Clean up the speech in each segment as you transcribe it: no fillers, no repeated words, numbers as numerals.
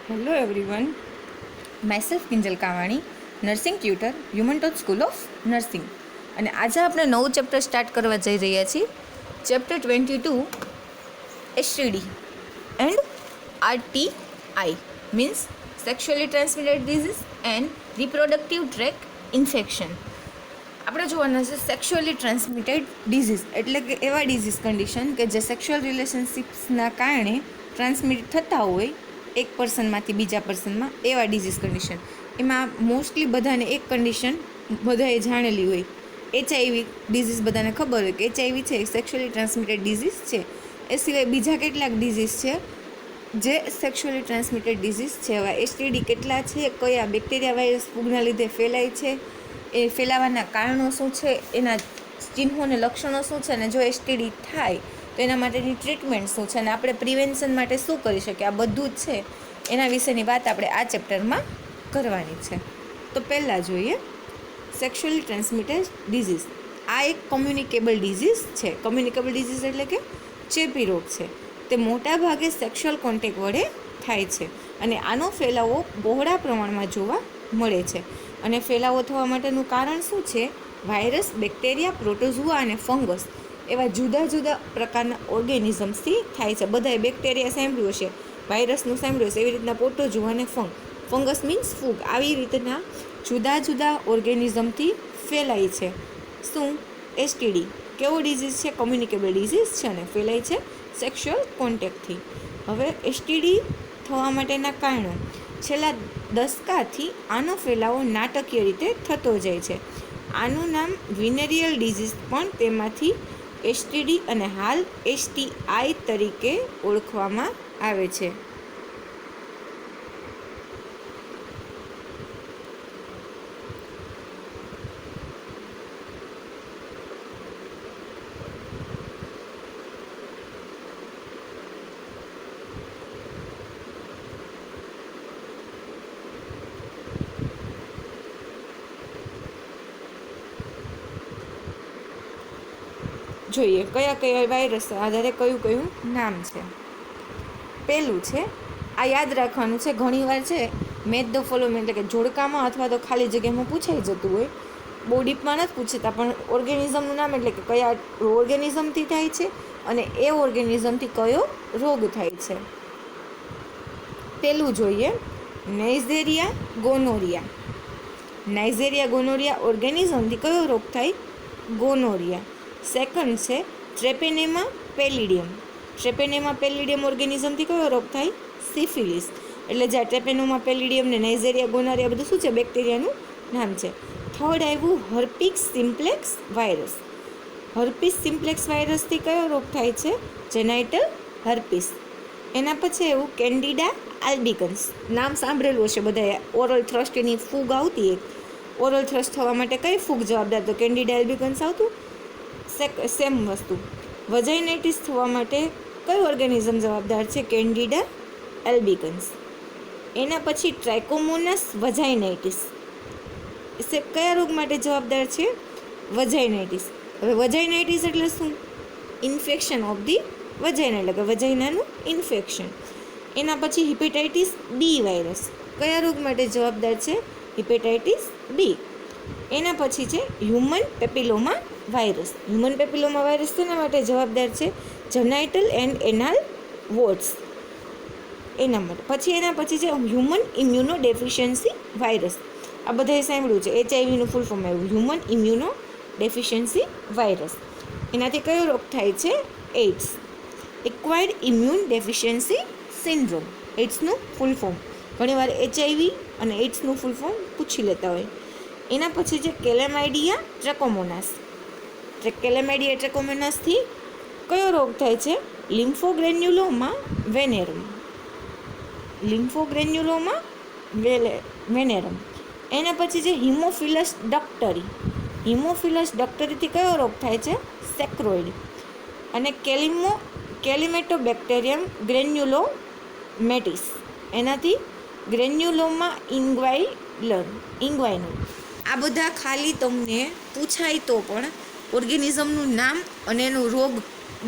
Hello everyone, myself Kinjal Kavani, nursing tutor, human touch school of nursing. અને આજે આપણે નવું ચેપ્ટર સ્ટાર્ટ કરવા જઈ રહ્યા છીએ. Chapter 22 STD and RTI means sexually transmitted disease and reproductive track infection. આપણે જોવાના છે સેક્સ્યુઅલી ટ્રાન્સમિટેડ ડિઝીઝ એટલે કે એવા ડિઝીઝ કન્ડિશન કે જે સેક્સ્યુઅલ રિલેશનશિપ્સના કારણે ટ્રાન્સમિટ થતા હોય એક પર્સનમાંથી બીજા પર્સનમાં, એવા ડિઝીઝ કન્ડિશન. એમાં મોસ્ટલી બધાને એક કન્ડિશન બધાએ જાણેલી હોય, એચઆઈવી ડિઝીઝ. બધાને ખબર હોય કે એચઆઈવી છે સેક્સ્યુઅલી ટ્રાન્સમિટેડ ડિઝીઝ છે. એ સિવાય બીજા કેટલાક ડિઝીઝ છે જે સેક્સ્યુઅલી ટ્રાન્સમિટેડ ડિઝીઝ છે. એવા એસટીડી કેટલા છે, કયા બેક્ટેરિયા વાયરસ ફૂગના લીધે ફેલાય છે, એ ફેલાવાના કારણો શું છે, એના ચિહ્નો અને લક્ષણો શું છે, અને જો એસટીડી થાય તો એના માટેની ટ્રીટમેન્ટ શું છે, અને આપણે પ્રિવેન્શન માટે શું કરી શકીએ, આ બધું જ છે એના વિશેની વાત આપણે આ ચેપ્ટરમાં કરવાની છે. તો પહેલાં જોઈએ સેક્સ્યુઅલી ટ્રાન્સમિટેડ ડિઝીઝ. આ એક કોમ્યુનિકેબલ ડિઝીઝ છે. કોમ્યુનિકેબલ ડિઝીઝ એટલે કે ચેપી રોગ છે. તે મોટાભાગે સેક્સ્યુઅલ કોન્ટેક્ટ વડે થાય છે અને આનો ફેલાવો બહોળા પ્રમાણમાં જોવા મળે છે. અને ફેલાવો થવા માટેનું કારણ શું છે? વાયરસ, બેક્ટેરિયા, પ્રોટોઝુઆ અને ફંગસ એવા જુદા જુદા પ્રકારના ઓર્ગેનિઝમ્સથી થાય છે. બધાએ બેક્ટેરિયા સાંભળ્યું હશે, વાયરસનું સાંભળ્યું હશે, એવી રીતના પ્રોટોઝુઆ અને ફંગસ મીન્સ ફૂગ, આવી રીતના જુદા જુદા ઓર્ગેનિઝમથી ફેલાય છે. શું? એસટીડી કેવો ડિઝીઝ છે? કોમ્યુનિકેબલ ડિઝીઝ છે અને ફેલાય છે સેક્સ્યુઅલ કોન્ટેક્ટથી. હવે એસટીડી થવા માટેના કારણો. છેલ્લા દશકાથી આનો ફેલાવો નાટકીય રીતે થતો જાય છે. આનું નામ વિનેરિયલ ડિઝીઝ પણ તેમાંથી એસટીડી અને હાલ એસટીઆઈ તરીકે ઓળખવામાં આવે છે. જોઈએ કયા કયા વાયરસ આધારે કયું કયું નામ છે. પહેલું છે, આ યાદ રાખવાનું છે, ઘણીવાર છે મેચ ધ ફોલોઈંગ એટલે કે જોડકામાં અથવા તો ખાલી જગ્યામાં પૂછાઈ જતું હોય. બહુ ડીપમાં નથી પૂછતા, પણ ઓર્ગેનિઝમનું નામ એટલે કે કયા ઓર્ગેનિઝમથી થાય છે અને એ ઓર્ગેનિઝમથી કયો રોગ થાય છે. પહેલું જોઈએ નાઇઝેરિયા ગોનોરિયા. નાઇઝેરિયા ગોનોરિયા ઓર્ગેનિઝમથી કયો રોગ થાય? ગોનોરિયા. સેકન્ડ છે ટ્રેપેનેમા પેલિડિયમ. ટ્રેપેનેમા પેલિડિયમ ઓર્ગેનિઝમથી કયો રોગ થાય? સિફિલિસ. એટલે જે ટ્રેપેનેમા પેલિડિયમ ને નાઇઝેરિયા ગોનોરિયા બધું શું છે? બેક્ટેરિયાનું નામ છે. થર્ડ આવ્યું હર્પિક્સ સિમ્પ્લેક્સ વાયરસ. હર્પિસ સિમ્પ્લેક્સ વાયરસથી કયો રોગ થાય છે? જેનાઇટલ હર્પિસ. એના પછી એવું કેન્ડિડા આલ્બિકન્સ. નામ સાંભળેલું હશે બધાએ. ઓરલ થ્રસ્ટની ફૂગ આવતી એક. ઓરલ થ્રસ્ટ થવા માટે કઈ ફૂગ જવાબદાર? તો કેન્ડિડા આલ્બિકન્સ આવતું. સેમ વસ્તુ. વજાઇનાઇટિસ થવા માટે કયું ઓર્ગેનિઝમ જવાબદાર છે? કેન્ડિડા આલ્બિકન્સ. એના પછી ટ્રાઇકોમોનાસ વજાઇનાઇટિસ. કયા રોગ માટે જવાબદાર છે? વજાઇનાઇટિસ. હવે વજાઇનાઇટિસ એટલે શું? ઇન્ફેક્શન ઓફ ધી વજાઇના, એટલે કે વજાઇનાનું ઇન્ફેક્શન. એના પછી હિપેટાઇટિસ બી વાયરસ. કયા રોગ માટે જવાબદાર છે? Hepatitis B. એના પછી છે human papilloma virus. Human papilloma virus તેના માટે જવાબદાર છે? જનાઇટલ એન્ડ એનાલ વોર્ડ્સ એના માટે. પછી એના પછી છે હ્યુમન ઇમ્યુનો ડેફિશિયન્સી વાયરસ. આ બધાએ સાંભળ્યું છે. એચઆઈવીનું ફૂલ ફોર્મ આવ્યું હ્યુમન ઇમ્યુનો ડેફિશિયન્સી વાયરસ. એનાથી કયો રોગ થાય છે? AIDS. Acquired immune deficiency syndrome. એઇડ્સનું ફૂલ ફોર્મ. ઘણીવાર એચઆઈવી અને એઇડ્સનું ફૂલ ફોર્મ પૂછી લેતા હોય. એના પછી છે કેલેમાઇડિયા ટ્રેકોમોનાસ. કેલેમાઇડિયા ટ્રેકોમોનાસથી કયો રોગ થાય છે? લિમ્ફોગ્રેન્યુલોમા વેનેરમ. લિમ્ફોગ્રેન્યુલોમા વેનેરમ. એના પછી છે હિમોફિલસ ડક્ટરી. હિમોફિલસ ડક્ટરીથી કયો રોગ થાય છે? સેક્રોઇડ. અને કેલિમેટોબેક્ટેરિયમ ગ્રેન્યુલોમેટિસ. એનાથી ગ્રેન્યુલોમા ઇન્ગ્વાઇનલ. આ બધા ખાલી તમને પૂછાય તો પણ ઓર્ગેનિઝમનું નામ અને એનો રોગ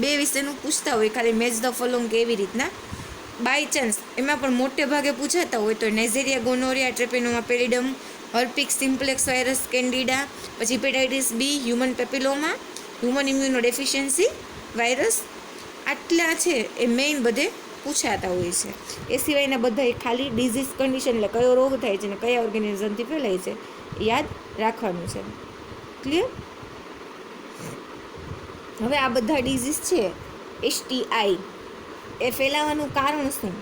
બે વિશેનું પૂછતા હોય, ખાલી મેચ ધ ફોલોઈંગ કે એવી રીતના બાય ચાન્સ એમાં પણ મોટે ભાગે પૂછાતા હોય તો Neisseria gonorrhoea, Treponema pallidum, herpes simplex virus, Candida, પછી hepatitis B, human papilloma, human immunodeficiency virus, આટલા છે એ મેઇન બધે પૂછાતા હોય છે. એ સિવાયના બધા ખાલી ડિઝીઝ કન્ડિશન એટલે કયો રોગ થાય છે ને કયા ઓર્ગેનિઝમથી ફેલાય છે એ યાદ રાખવાનું છે. ક્લિયર? હવે આ બધા ડિઝીઝ છે STI એ ફેલાવાનું કારણ શું?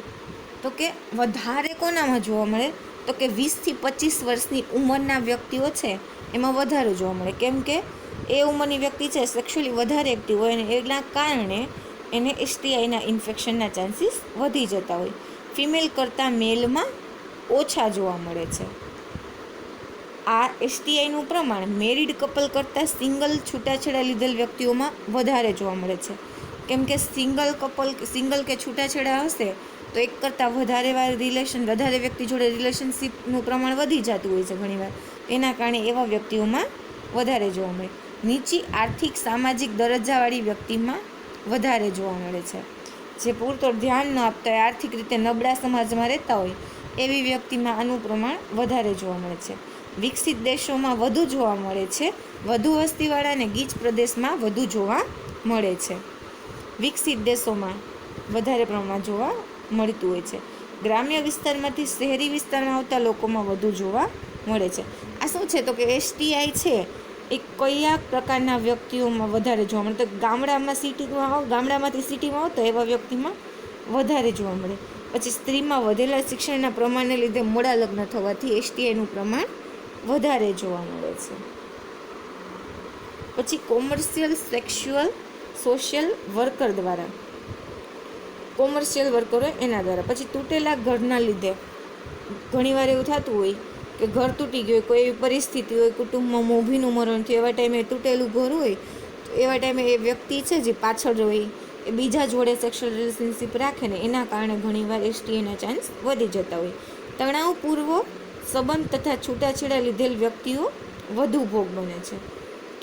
તો કે વધારે કોનામાં જોવા મળે? તો કે 20 થી 25 વર્ષની ઉંમરના વ્યક્તિઓ છે એમાં વધારે જોવા મળે. કેમ કે એ ઉંમરની વ્યક્તિ છે સેક્સ્યુઅલી વધારે એક્ટિવ હોય અને એના કારણે એને STIના ઇન્ફેક્શનના ચાન્સીસ વધી જતા હોય. ફિમેલ કરતાં મેલમાં ઓછા જોવા મળે છે. આ STIનું પ્રમાણ મેરિડ કપલ કરતાં સિંગલ છૂટાછેડા લીધેલ વ્યક્તિઓમાં વધારે જોવા મળે છે. કેમ કે સિંગલ કે છૂટાછેડા હશે તો એક કરતાં વધારે વ્યક્તિ જોડે રિલેશનશિપનું પ્રમાણ વધી જતું હોય છે ઘણીવાર. એના કારણે એવા વ્યક્તિઓમાં વધારે જોવા મળે. નીચી આર્થિક સામાજિક દરજ્જાવાળી વ્યક્તિમાં વધારે જોવા મળે છે. જે પૂરતો ધ્યાન ન આપતા હોય, આર્થિક રીતે નબળા સમાજમાં રહેતા હોય એવી વ્યક્તિમાં આનું પ્રમાણ વધારે જોવા મળે છે. વિકસિત દેશોમાં વધુ જોવા મળે છે. વધુ વસ્તીવાળા અને ગીચ પ્રદેશમાં વધુ જોવા મળે છે. વિકસિત દેશોમાં વધારે પ્રમાણમાં જોવા મળતું હોય છે. ગ્રામ્ય વિસ્તારમાંથી શહેરી વિસ્તારમાં આવતા લોકોમાં વધુ જોવા મળે છે. આ શું છે? તો કે STI છે એ કયા પ્રકારના વ્યક્તિઓમાં વધારે જોવા મળે? તો ગામડામાંથી સિટીમાં આવતા એવા વ્યક્તિમાં વધારે જોવા મળે. પછી સ્ત્રીમાં વધેલા શિક્ષણના પ્રમાણને લીધે મોડા લગ્ન થવાથી STIનું પ્રમાણ વધારે જોવા મળે છે. પછી કોમર્શિયલ સેક્સ્યુઅલ સોશિયલ વર્કર દ્વારા, કોમર્શિયલ વર્કરો એના દ્વારા. પછી તૂટેલા ઘરના લીધે ઘણીવાર એવું થતું હોય કે ઘર તૂટી ગયું હોય, કોઈ એવી પરિસ્થિતિ હોય, કુટુંબમાં મોભીનું મરણ થયું, એવા ટાઈમે તૂટેલું ઘર હોય તો એવા ટાઈમે એ વ્યક્તિ છે જે પાછળ હોય એ બીજા જોડે સેક્સ્યુઅલ રિલેશનશિપ રાખે ને એના કારણે ઘણીવાર STIના ચાન્સ વધી જતા હોય. તણાવપૂર્વ સંબંધ તથા છૂટાછેડા લીધેલ વ્યક્તિઓ વધુ ભોગ બને છે.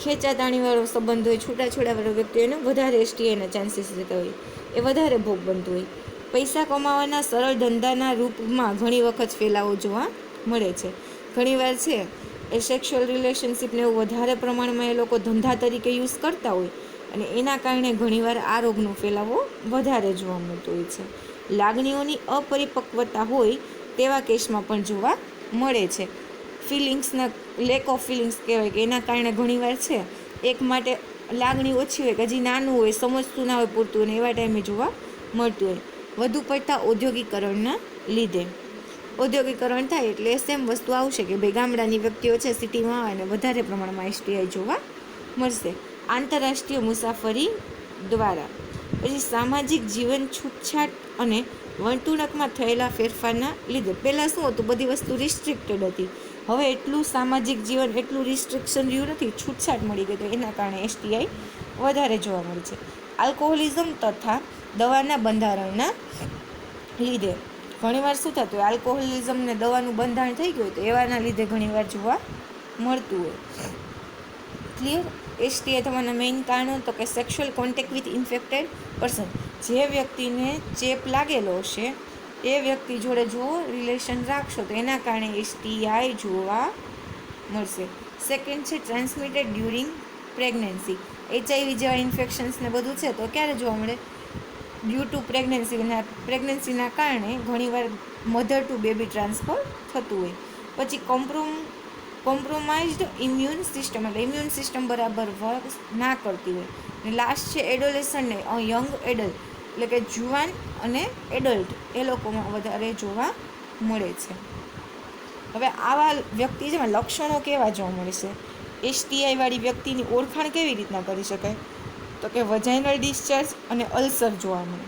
ખેંચાતાણીવાળો સંબંધ હોય, છૂટાછેડાવાળો વ્યક્તિ એને વધારે STIના ચાન્સીસ રહેતા હોય, એ વધારે ભોગ બનતું હોય. પૈસા કમાવાના સરળ ધંધાના રૂપમાં ઘણી વખત ફેલાવો જોવા મળે છે. ઘણીવાર છે એ સેક્સ્યુઅલ રિલેશનશિપને એવું વધારે પ્રમાણમાં એ લોકો ધંધા તરીકે યુઝ કરતા હોય અને એના કારણે ઘણીવાર આ રોગનો ફેલાવો વધારે જોવા મળતો હોય છે. લાગણીઓની અપરિપક્વતા હોય તેવા કેસમાં પણ જોવા મળે છે. લેક ઓફ ફિલિંગ્સ કહેવાય કે એના કારણે ઘણીવાર છે એક માટે લાગણી ઓછી હોય કે હજી નાનું હોય, સમજતું ના હોય પૂરતું, અને એવા ટાઈમે જોવા મળતું હોય. વધુ પડતા ઔદ્યોગિકરણના લીધે ઔદ્યોગિકરણ થાય એટલે સેમ વસ્તુ આવશે કે ભાઈ ગામડાની વ્યક્તિઓ છે સિટીમાં આવે અને વધારે પ્રમાણમાં STI જોવા મળશે. આંતરરાષ્ટ્રીય મુસાફરી દ્વારા. પછી સામાજિક જીવન છૂટછાટ અને વર્તણૂકમાં થયેલા ફેરફારના લીધે. પહેલાં શું હતું? બધી વસ્તુ રિસ્ટ્રિક્ટેડ હતી. હવે એટલું સામાજિક જીવન એટલું રિસ્ટ્રિક્શન રહ્યું નથી, છૂટછાટ મળી ગઈ, તો એના કારણે STI વધારે જોવા મળે છે. આલ્કોહોલિઝમ તથા દવાના બંધારણના લીધે ઘણીવાર શું થતું હોય? આલ્કોહોલિઝમ ને દવાનું બંધારણ થઈ ગયું હોય તો એવાના લીધે ઘણીવાર જોવા મળતું હોય. ક્લિયર? STI થવાના મેઇન કારણો તો કે sexual contact with infected person. જે વ્યક્તિને ચેપ લાગેલો હશે એ વ્યક્તિ જોડે જો રિલેશન રાખશો તો એના કારણે STI જોવા મળશે. સેકન્ડ છે ટ્રાન્સમિટેડ ડ્યુરિંગ પ્રેગ્નન્સી. HIV જેવા ઇન્ફેક્શન્સને બધું છે તો ક્યારે જોવા મળે? ડ્યુ ટુ પ્રેગ્નન્સીના કારણે ઘણીવાર મધર ટુ બેબી ટ્રાન્સફર થતું હોય. પછી કોમ્પ્રોમાઇઝડ ઇમ્યુન સિસ્ટમ, એટલે ઇમ્યુન સિસ્ટમ બરાબર વર્ક ના કરતી હોય. અને લાસ્ટ છે એડોલેસન્ટ ને યંગ એડલ્ટ, એટલે કે જુવાન અને એડલ્ટ એ લોકોમાં વધારે જોવા મળે છે. હવે આવા વ્યક્તિ છે લક્ષણો કેવા જોવા મળે છે? STI વાળી વ્યક્તિની ઓળખાણ કેવી રીતના કરી શકાય? તો કે વજાઇનલ ડિસ્ચાર્જ અને અલ્સર જોવા મળે.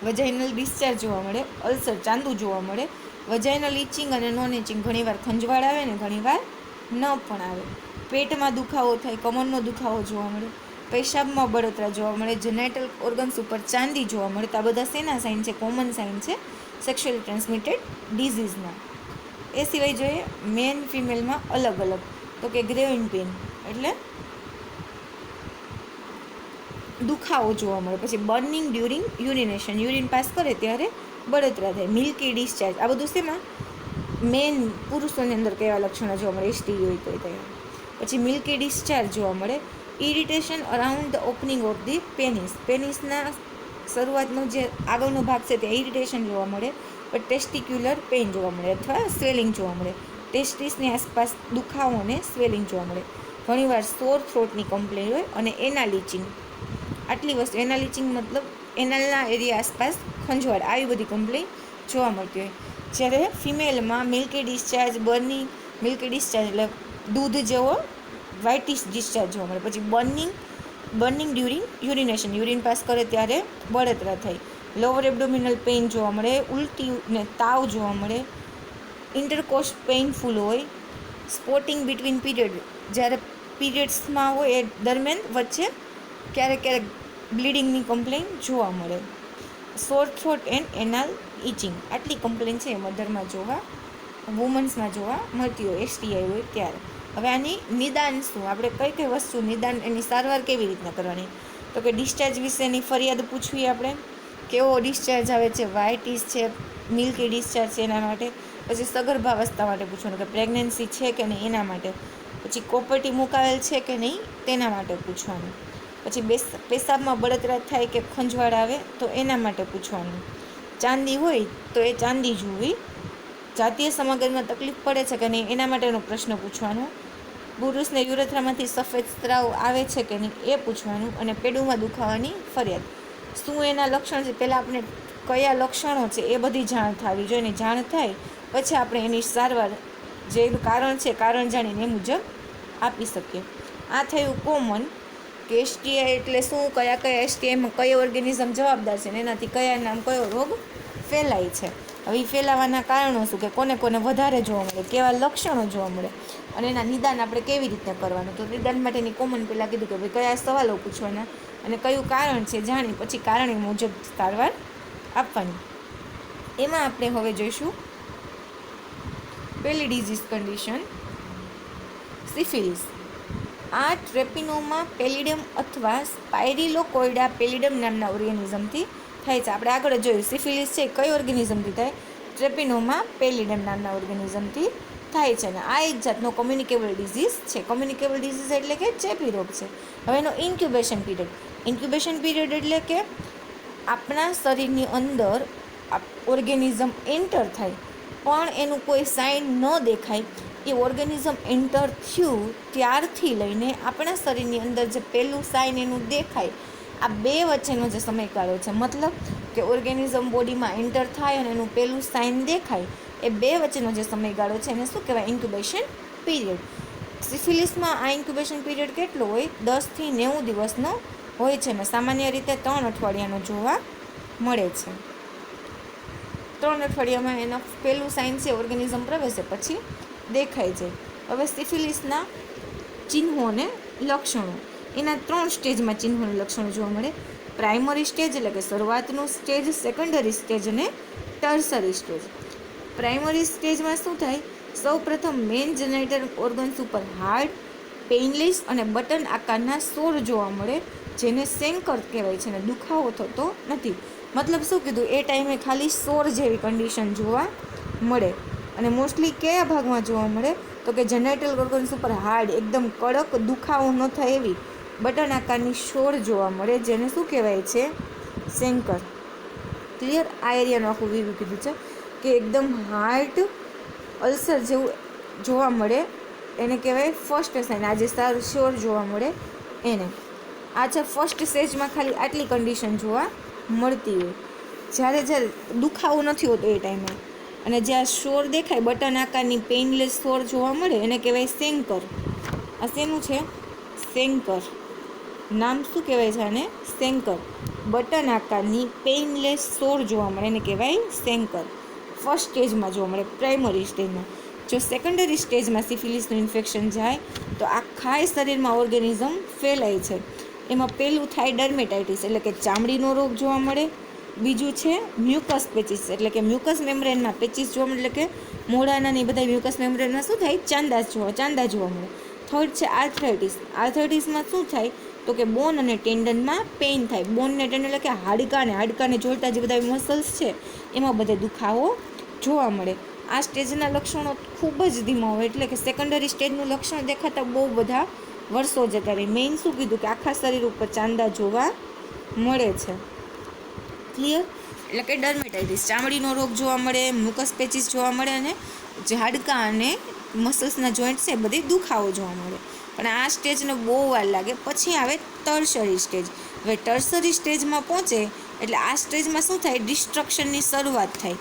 વજાઇનલ ડિસ્ચાર્જ જોવા મળે, અલ્સર ચાંદુ જોવા મળે, વજાઇનલ ઇચિંગ અને નોન ઇચિંગ, ઘણીવાર ખંજવાળ આવે ને ઘણીવાર ન પણ આવે. પેટમાં દુખાવો થાય, કમરનો દુખાવો જોવા મળે, પેશાબમાં બળતરા જોવા મળે, જેનાઇટલ ઓર્ગન્સ ઉપર ચાંદી જોવા મળે. તો આ બધા શેના સાઇન છે? કોમન સાઇન છે સેક્સ્યુઅલી ટ્રાન્સમિટેડ ડિઝીઝના. એ સિવાય જોઈએ મેન ફિમેલમાં અલગ અલગ, તો કે ગ્રેવિંગ પેઇન એટલે દુખાવો જોવા મળે. પછી burning during urination, urine pass કરે ત્યારે બળતરા થાય. મિલ્કી ડિસ્ચાર્જ, આ બધું શેમાં મેન પુરુષોની અંદર કેવા લક્ષણો જોવા મળે, એસટી હોય તો ત્યાં. પછી મિલ્કી ડિસ્ચાર્જ જોવા મળે. Irritation around the opening of the penis, પેનિસના શરૂઆતનો જે આગળનો ભાગ છે ત્યાં ઇરિટેશન જોવા મળે. પણ ટેસ્ટિક્યુલર પેઇન જોવા મળે અથવા સ્વેલિંગ જોવા મળે. ટેસ્ટિસની આસપાસ દુખાવો અને સ્વેલિંગ જોવા મળે. ઘણીવાર સોર થ્રોટની કમ્પ્લેન હોય અને એનાલ ઇચિંગ, આટલી વસ્તુ, એનાલ ઇચિંગ મતલબ એનાલના એરિયા આસપાસ ખંજવાળ, આવી બધી કમ્પ્લેન જોવા મળતી હોય. જ્યારે ફિમેલમાં milky discharge, burning, milky discharge એટલે દૂધ જેવો વ્હાઇટિશ ડિસ્ચાર્જ જોવા મળે. પછી burning during urination, urine pass કરે ત્યારે બળતરા થાય. લોઅર એબ્ડોમિનલ પેઇન જોવા મળે. ઉલટી ને તાવ જોવા મળે. ઇન્ટરકોર્સ પેઇનફુલ હોય. સ્પોટિંગ બિટવીન પીરિયડ, જ્યારે પીરિયડ્સમાં હોય એ દરમિયાન વચ્ચે ક્યારેક ક્યારેક બ્લીડિંગની કમ્પ્લેન જોવા મળે. સોર થ્રોટ એન્ડ એનાલ ઇચિંગ, આટલી કમ્પ્લેન છે એ મધરમાં જોવા, વુમન્સમાં જોવા મળતી હોય એસટીઆઈ હોય ત્યારે. હવે આની નિદાન શું, આપણે કઈ કઈ વસ્તુ નિદાન, એની સારવાર કેવી રીતના કરવાની, તો કે ડિસ્ચાર્જ વિશેની ફરિયાદ પૂછવી આપણે, કેવો ડિસ્ચાર્જ આવે છે, વ્હાઇટિશ છે, મિલ્કી ડિસ્ચાર્જ છે એના માટે. પછી સગર્ભાવસ્થા માટે પૂછવાનું, કે પ્રેગ્નન્સી છે કે નહીં એના માટે. પછી કોપરટી મુકાવેલ છે કે નહીં તેના માટે પૂછવાનું. પછી પેશાબમાં બળતરા થાય કે ખંજવાળ આવે તો એના માટે પૂછવાનું. ચાંદી હોય તો એ ચાંદી જોવી. જાતીય સમાગમમાં તકલીફ પડે છે કે નહીં એના માટેનો પ્રશ્ન પૂછવાનો. પુરુષને યુરેથ્રામાંથી સફેદ સ્ત્રાવ આવે છે કે નહીં એ પૂછવાનું. અને પેડુમાં દુખાવાની ફરિયાદ. શું એના લક્ષણ છે, પહેલાં આપણે કયા લક્ષણો છે એ બધી જાણ થવી જોઈએ. એની જાણ થાય પછી આપણે એની સારવાર, જે કારણ છે કારણ જાણીને એ મુજબ આપી શકીએ. આ થયું કોમન, કે એસટીઆઈ એટલે શું, કયા કયા એસટીઆઈમાં કયો ઓર્ગેનિઝમ જવાબદાર છે ને એનાથી કયા નામ કયો રોગ ફેલાય છે. હવે એ ફેલાવાના કારણો શું, કે કોને કોને વધારે જોવા મળે, કેવા લક્ષણો જોવા મળે, અને એના નિદાન આપણે કેવી રીતે કરવાનું. તો નિદાન માટેની કોમન પહેલાં કીધું કે ભાઈ કયા સવાલો પૂછવાના અને કયું કારણ છે જાણી પછી કારણ મુજબ સારવાર આપવાની. એમાં આપણે હવે જોઈશું પહેલી ડિઝીઝ કન્ડિશન, સિફિલિસ. આ ટ્રેપિનોમા પેલિડમ અથવા સ્પાયરિલોકોઇડા પેલિડમ નામના ઓર્ગેનિઝમથી થાય છે. આપણે આગળ જોયું સિફિલિસ છે કઈ ઓર્ગેનિઝમથી થાય, ટ્રેપિનોમા પેલિડમ નામના ઓર્ગેનિઝમથી થાય છે. અને આ એક જાતનો કોમ્યુનિકેબલ ડિઝીઝ છે. કોમ્યુનિકેબલ ડિઝીઝ એટલે કે ચેપી રોગ છે. હવે એનો ઇન્ક્યુબેશન પીરિયડ એટલે કે આપણા શરીરની અંદર ઓર્ગેનિઝમ એન્ટર થાય પણ એનું કોઈ સાઇન ન દેખાય, એ ઓર્ગેનિઝમ એન્ટર થયું ત્યારથી લઈને આપણા શરીરની અંદર જે પહેલું સાઇન એનું દેખાય, આ બે વચ્ચેનો જે સમયગાળો છે, મતલબ કે ઓર્ગેનિઝમ બોડીમાં એન્ટર થાય અને એનું પહેલું સાઇન દેખાય, એ બે વચ્ચેનો જે સમયગાળો છે એને શું કહેવાય, ઇન્ક્યુબેશન પીરિયડ. સિફિલિસમાં આ ઇન્ક્યુબેશન પીરિયડ કેટલો હોય, 10 થી 90 દિવસનો હોય છે ને સામાન્ય રીતે 3 અઠવાડિયાનો જોવા મળે છે. 3 અઠવાડિયામાં એના પહેલું સાઇન છે ઓર્ગેનિઝમ પ્રવેશે પછી દેખાય છે. હવે સિફિલિસના ચિહ્નો અને લક્ષણો, એના 3 સ્ટેજમાં ચિહ્નો અને લક્ષણો જોવા મળે. પ્રાઇમરી સ્ટેજ એટલે કે શરૂઆતનું સ્ટેજ, સેકન્ડરી સ્ટેજ અને ટર્સરી સ્ટેજ. પ્રાઇમરી સ્ટેજમાં શું થાય, સૌ પ્રથમ મેન જેનેટર ઓર્ગન્સ ઉપર હાર્ડ, પેઇનલેસ અને બટન આકારના સોર જોવા મળે, જેને સેન્કર કહેવાય છે, અને દુખાવો થતો નથી. મતલબ શું કીધું, એ ટાઈમે ખાલી સોર જેવી કન્ડિશન જોવા મળે. અને મોસ્ટલી કયા ભાગમાં જોવા મળે, તો કે જેનેટલ ઓર્ગન્સ ઉપર હાર્ડ, એકદમ કડક, દુખાવો ન થાય એવી બટન આકારની સોર જોવા મળે, જેને શું કહેવાય છે, સેન્કર. ક્લિયર? આ એરિયાનું આખું વ્યૂ કીધું છે કે એકદમ હાર્ડ અલ્સર જેવું જોવા મળે, એને કહેવાય ફર્સ્ટ સાઇન. આ જે સોર જોવા મળે એને આ છે ફર્સ્ટ સ્ટેજમાં, ખાલી આટલી કન્ડિશન જોવા મળતી હોય. જ્યારે દુખાવો નથી હોતો એ ટાઈમે, અને જ્યાં સોર દેખાય બટન આકારની પેઇનલેસ સોર જોવા મળે એને કહેવાય સેન્કર. આ શેનું છે, સેન્કર. નામ શું કહેવાય છે આને, સેન્કર. બટન આકારની પેઇનલેસ સોર જોવા મળે એને કહેવાય સેન્કર. ફર્સ્ટ સ્ટેજમાં જોવા મળે, પ્રાઇમરી સ્ટેજમાં. જો સેકન્ડરી સ્ટેજમાં સિફિલિસનું ઇન્ફેક્શન જાય તો આખા શરીરમાં ઓર્ગેનિઝમ ફેલાય છે. એમાં પહેલું થાય ડર્મેટાઇટિસ એટલે કે ચામડીનો રોગ જોવા મળે. બીજું છે મ્યુકસ પેચિસ એટલે કે મ્યુકસ મેમ્બ્રેનમાં પેચિસ જોવા મળે, એટલે કે મોઢાના ને બધા મ્યુકસ મેમ્બ્રેનમાં શું થાય, ચાંદા જોવા મળે. થર્ડ છે આર્થરાઇટિસ. આર્થરાઇટિસમાં શું થાય, તો કે બોન અને ટેન્ડનમાં પેઇન થાય. બોન ને ટેન્ડન એટલે કે હાડકાને જોડતા જે બધા મસલ્સ છે એમાં બધે દુખાવો જોવા મળે. આ સ્ટેજના લક્ષણો ખૂબ જ ધીમા હોય, એટલે કે સેકન્ડરી સ્ટેજનું લક્ષણ દેખાતા બહુ બધા વર્ષો જતા રહે. મેઇન શું કીધું કે આખા શરીર ઉપર ચાંદા જોવા મળે છે. ક્લિયર? એટલે કે ડર્મેટાઇટિસ, ચામડીનો રોગ જોવા મળે, મ્યુકસ પેચિસ જોવા મળે અને જે હાડકાં અને મસલ્સના જોઈન્ટ છે બધી દુખાવો જોવા મળે. પણ આ સ્ટેજને બહુ વાર લાગે. પછી આવે ટર્શરી સ્ટેજ. હવે ટર્શરી સ્ટેજમાં પહોંચે એટલે આ સ્ટેજમાં શું થાય, ડિસ્ટ્રક્શનની શરૂઆત થાય.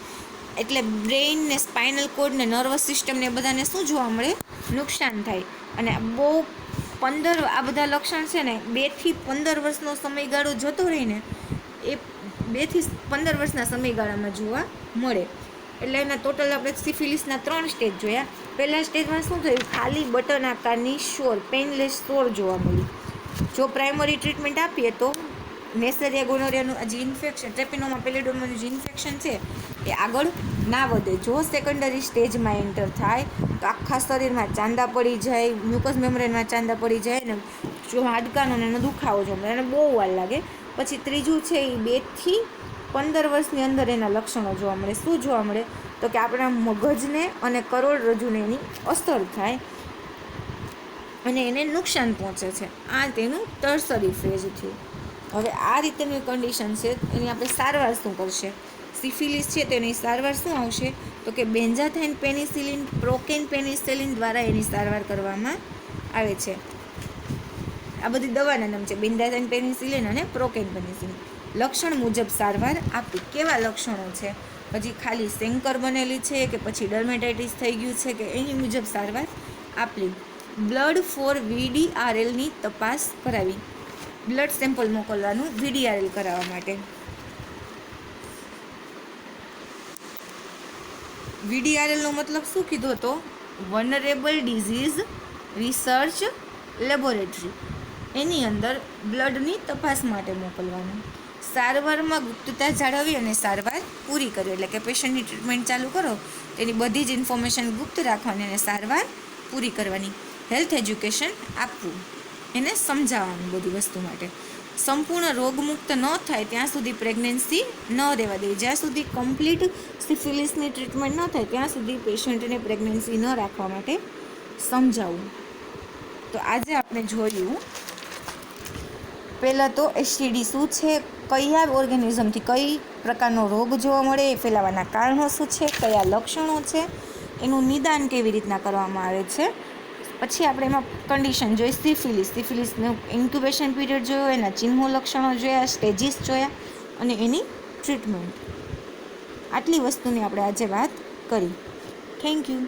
એટલે બ્રેઇન ને સ્પાઇનલ કોર્ડ ને નર્વસ સિસ્ટમ ને બધાને શું જોવા મળે, નુકસાન થાય. અને બહુ આ બધા લક્ષણ છે ને 2 થી 15 વર્ષનો સમયગાળો જતો રહીને એ 2 થી 15 વર્ષના સમયગાળામાં જોવા મળે. એટલે એના ટોટલ આપણે સિફિલિસના 3 સ્ટેજ જોયા. પહેલા સ્ટેજમાં શું થયું, ખાલી બટન આકારની સોર, પેઇનલેસ સોર જોવા મળી. જો પ્રાઇમરી ટ્રીટમેન્ટ આપીએ તો નેસેરિયા ગોનોરિયાનું જે ઇન્ફેક્શન, ટ્રેપિનોમા પેલિડોમાનું જે ઇન્ફેક્શન છે એ આગળ ના વધે. જો સેકન્ડરી સ્ટેજમાં એન્ટર થાય તો આખા શરીરમાં ચાંદા પડી જાય, મ્યુકસ મેમ્બ્રેનમાં ચાંદા પડી જાય ને જો હાડકાનો એનો દુખાવો જોવા મળે, એને બહુ વાર લાગે. પછી ત્રીજું છે એ 2 થી 15 વર્ષની અંદર એના લક્ષણો જોવા મળે. શું જોવા મળે, તો કે આપણા મગજને અને કરોડરજ્જુને એની અસર થાય અને એને નુકસાન પહોંચે છે. આ તેનું ટર્શરી ફેઝ થયું. હવે આ રીતેની કન્ડિશન છે, એની આપણે સારવાર શું કરશે? સિફિલિસ છે તો એની સારવાર શું આવશે, તો કે બેન્ઝાથાઇન પેનિસિલિન, પ્રોકેન પેનિસિલિન દ્વારા એની સારવાર કરવામાં આવે છે. આ બધી દવાના નામ છે, બેન્ઝાથાઇન પેનિસિલિન અને પ્રોકેન પેનિસિલિન. લક્ષણ મુજબ સારવાર આપી. કેવા લક્ષણો છે, હજી ખાલી સેન્કર બનેલી છે કે પછી ડર્મેટાઇટિસ થઈ ગયું છે કે એની મુજબ સારવાર આપી. બ્લડ ફોર VDRLની તપાસ કરાવી. બ્લડ સેમ્પલ મોકલવાનું VDRL કરાવવા માટે. VDRLનો મતલબ શું કીધો હતો, વનરેબલ ડિઝીઝ રિસર્ચ લેબોરેટરી. એની અંદર બ્લડની તપાસ માટે મોકલવાનું. સારવારમાં ગુપ્તતા જાળવવી અને સારવાર પૂરી કરવી. એટલે કે પેશન્ટની ટ્રીટમેન્ટ ચાલુ કરો તેની બધી જ ઇન્ફોર્મેશન ગુપ્ત રાખવાની અને સારવાર પૂરી કરવાની. હેલ્થ એજ્યુકેશન આપવું, એને સમજાવવાનું બધી વસ્તુ માટે. સંપૂર્ણ રોગમુક્ત ન થાય ત્યાં સુધી પ્રેગ્નન્સી ન રહેવા દેવી. જ્યાં સુધી કમ્પ્લીટ સિફિલિસની ટ્રીટમેન્ટ ન થાય ત્યાં સુધી પેશન્ટને પ્રેગ્નન્સી ન રાખવા માટે સમજાવવું. તો આજે આપણે જોયું, પહેલાં તો STD શું છે, કયા ઓર્ગેનિઝમથી કઈ પ્રકારનો રોગ જોવા મળે, એ ફેલાવાના કારણો શું છે, કયા લક્ષણો છે, એનું નિદાન કેવી રીતના કરવામાં આવે છે. પછી આપણે એમાં કન્ડિશન જોઈ, સિફિલિસનું ઇન્ક્યુબેશન પીરિયડ જોયો, એના ચિહ્નો લક્ષણો જોયા, સ્ટેજીસ જોયા અને એની ટ્રીટમેન્ટ. આટલી વસ્તુની આપણે આજે વાત કરી. Thank you.